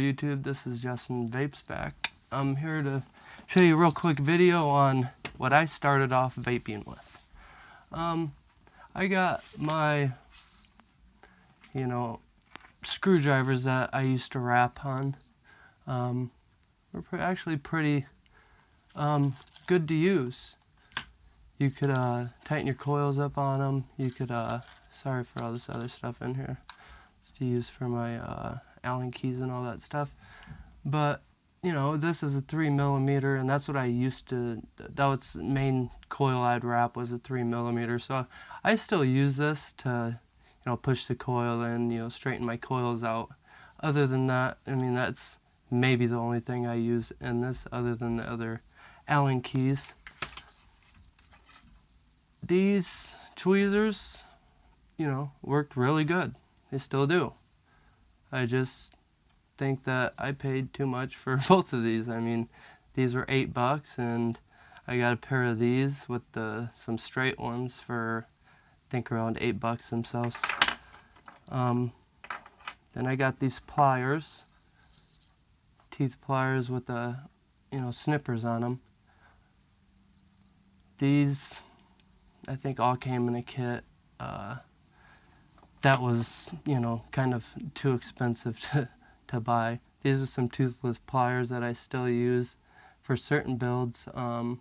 YouTube, this is Justin Vapes back. I'm here to show you a real quick video on what I started off vaping with. I got my, screwdrivers that I used to wrap on. Were actually pretty good to use. You could tighten your coils up on them. You could, sorry for all this other stuff in here. It's to use for my Allen keys and all that stuff. But, this is a 3mm, and that's what I used to, that was the main coil I'd wrap, was a 3mm. So I still use this to, push the coil in, straighten my coils out. Other than that, I mean, that's maybe the only thing I use in this, other than the other Allen keys. These tweezers, worked really good. They still do. I just think that I paid too much for both of these. I mean, these were $8, and I got a pair of these with some straight ones for, I think, around $8 themselves. Then I got these pliers, teeth pliers with the, snippers on them. These, I think, all came in a kit. That was, kind of too expensive to buy. These are some toothless pliers that I still use for certain builds, to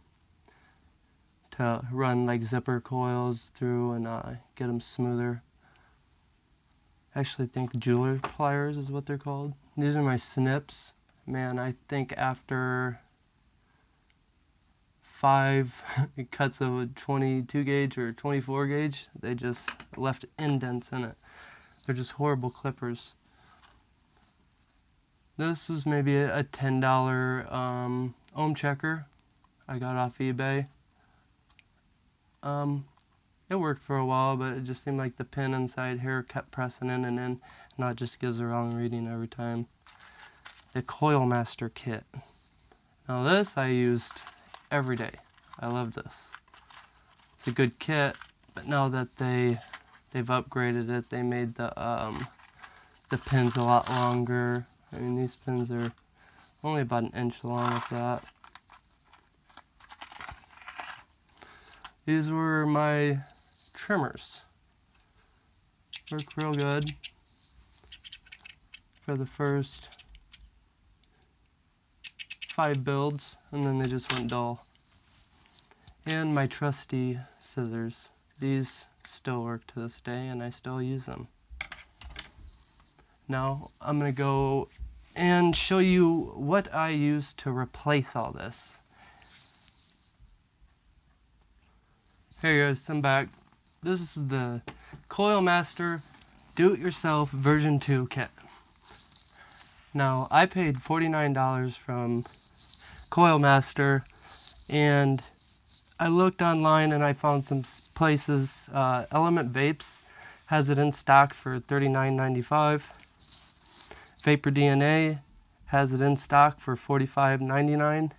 run like zipper coils through and get them smoother. I actually think jeweler pliers is what they're called. These are my snips. Man, I think after 5 cuts of a 22 gauge or 24 gauge, they just left indents in it. They're just horrible clippers. This was maybe a $10 ohm checker I got off eBay. It worked for a while, but it just seemed like the pin inside here kept pressing in, and now it just gives the wrong reading every time. The Coil Master kit. Now this I used every day. I love this. It's a good kit, but now that they've upgraded it, they made the pins a lot longer. I mean, these pins are only about 1 inch long, if that. These were my trimmers. Worked real good for the first 5 builds, and then they just went dull. And my trusty scissors. These still work to this day, and I still use them. Now I'm going to go and show you what I use to replace all this. Here guys, I'm back. This is the Coil Master Do-It-Yourself version 2 kit. Now, I paid $49 from Coil Master, and I looked online and I found some places. Element Vapes has it in stock for $39.95. Vapor DNA has it in stock for $45.99.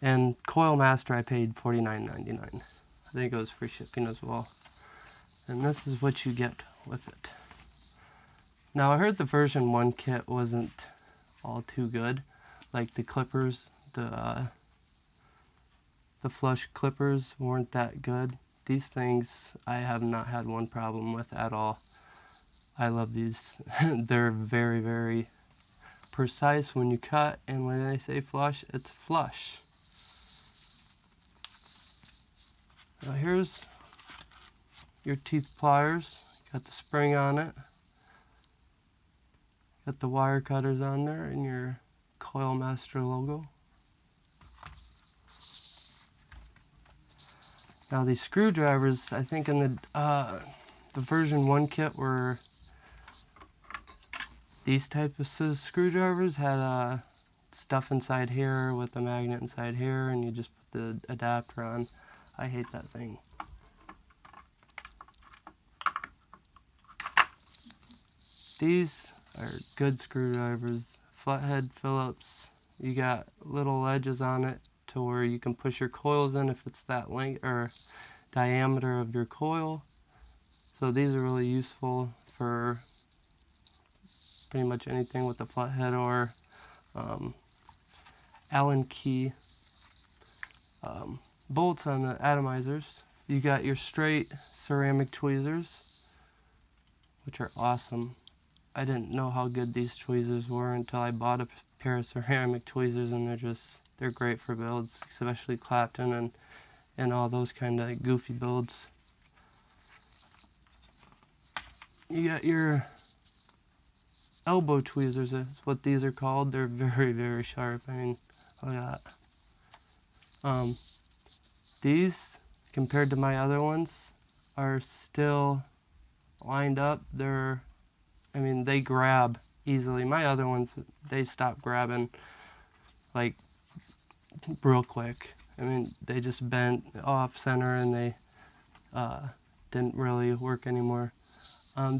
And Coil Master I paid $49.99. I think it was free shipping as well. And this is what you get with it. Now I heard the version 1 kit wasn't all too good. Like the clippers, the flush clippers weren't that good. These things I have not had one problem with at all. I love these. They're very, very precise when you cut, and when they say flush, it's flush. Now here's your teeth pliers. Got the spring on it. Got the wire cutters on there and your Coil Master logo. Now these screwdrivers, I think in the version 1 kit were these type of screwdrivers, had stuff inside here with a magnet inside here, and you just put the adapter on. I hate that thing. These are good screwdrivers. Flathead Phillips. You got little edges on it to where you can push your coils in if it's that length or diameter of your coil. So these are really useful for pretty much anything with a flathead or Allen key bolts on the atomizers. You got your straight ceramic tweezers, which are awesome. I didn't know how good these tweezers were until I bought a pair of ceramic tweezers, and they're great for builds, especially Clapton and all those kind of goofy builds. You got your elbow tweezers, that's what these are called. They're very, very sharp. I mean, look at that. These, compared to my other ones, are still lined up. They grab easily. My other ones, they stop grabbing like real quick. I mean, they just bent off center and they didn't really work anymore.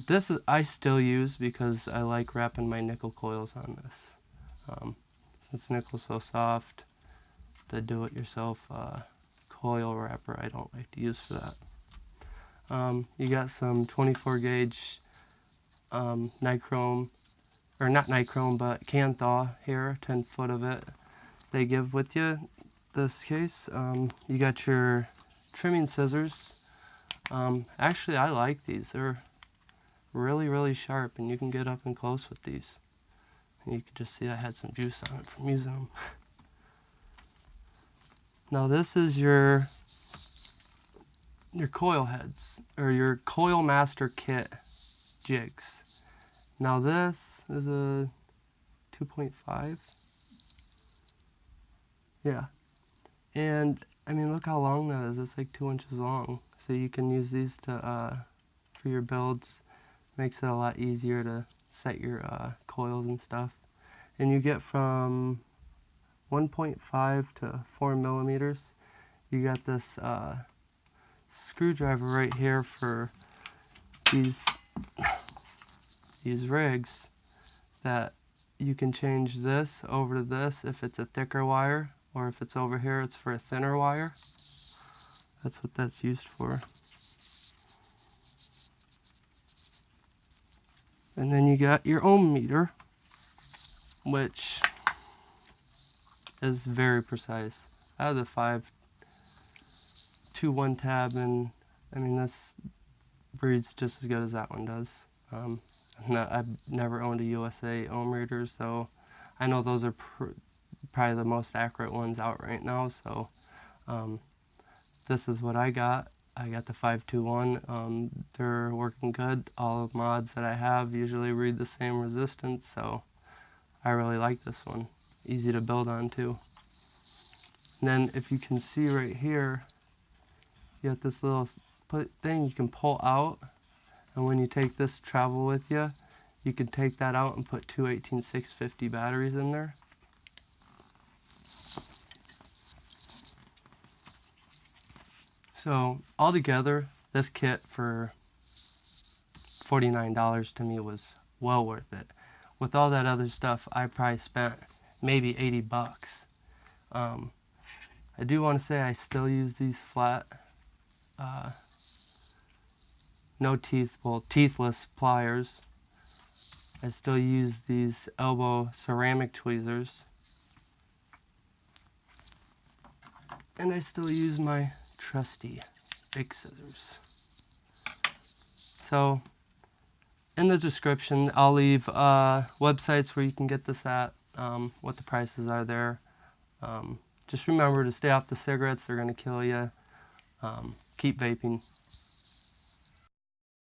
This I still use because I like wrapping my nickel coils on this. Since nickel's so soft, the do-it-yourself coil wrapper I don't like to use for that. You got some 24 gauge nichrome, or not nichrome, but can thaw here, 10 foot of it they give with you. This case, you got your trimming scissors. Actually, I like these. They're really, really sharp, and you can get up and close with these. And you can just see I had some juice on it from using them. Now this is your coil heads, or your Coil Master kit jigs. Now this is a 2.5. Yeah. And I mean, look how long that is. It's like 2 inches long. So you can use these to for your builds. Makes it a lot easier to set your coils and stuff. And you get from 1.5 to 4 millimeters. You got this screwdriver right here for these rigs, that you can change this over to this if it's a thicker wire, or if it's over here it's for a thinner wire. That's what that's used for. And then you got your ohm meter, which is very precise. I have the 5-2-1 tab, and I mean, this breeds just as good as that one does. I've never owned a USA ohm reader, so I know those are probably the most accurate ones out right now. So this is what I got. I got the 5-2-1. They're working good. All of the mods that I have usually read the same resistance, so I really like this one. Easy to build on too. And then if you can see right here, you got this little thing you can pull out, and when you take this travel with you, you can take that out and put two 18650 batteries in there. So altogether, this kit for $49 to me was well worth it. With all that other stuff, I probably spent maybe 80 bucks. I do want to say I still use these flat, no teeth, well, teethless pliers. I still use these elbow ceramic tweezers. And I still use my trusty big scissors. So in the description I'll leave websites where you can get this at, what the prices are there. Just remember to stay off the cigarettes, they're going to kill you. Keep vaping.